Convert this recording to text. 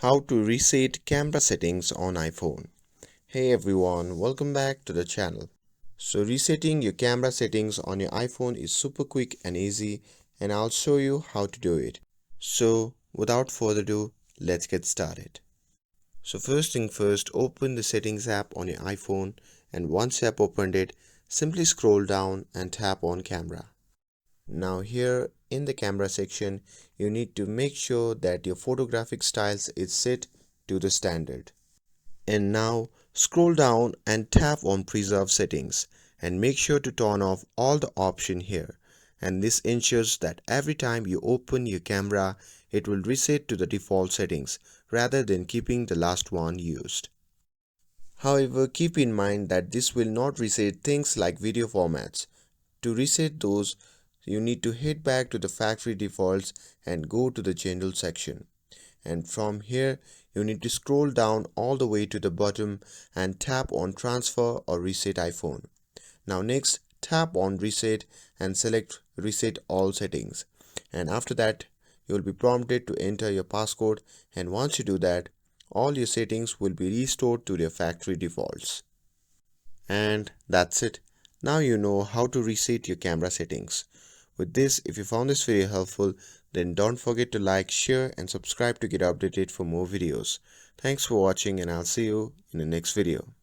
How to reset camera settings on iPhone. Hey everyone, welcome back to the channel. So resetting your camera settings on your iPhone is super quick and easy, and I'll show you how to do it. So without further ado, let's get started. So first thing first, open the settings app on your iPhone, and once you have opened it, simply scroll down and tap on camera. Now here in the camera section, you need to make sure that your photographic styles is set to the standard. And now scroll down and tap on preserve settings and make sure to turn off all the options here, and this ensures that every time you open your camera it will reset to the default settings rather than keeping the last one used. However, keep in mind that this will not reset things like video formats. To reset those, you need to head back to the factory defaults and go to the general section. And from here, you need to scroll down all the way to the bottom and tap on transfer or reset iPhone. Now next, tap on reset and select reset all settings. And after that, you will be prompted to enter your passcode, and once you do that, all your settings will be restored to their factory defaults. And that's it. Now you know how to reset your camera settings. With this, if you found this video helpful, then don't forget to like, share and subscribe to get updated for more videos. Thanks for watching, and I'll see you in the next video.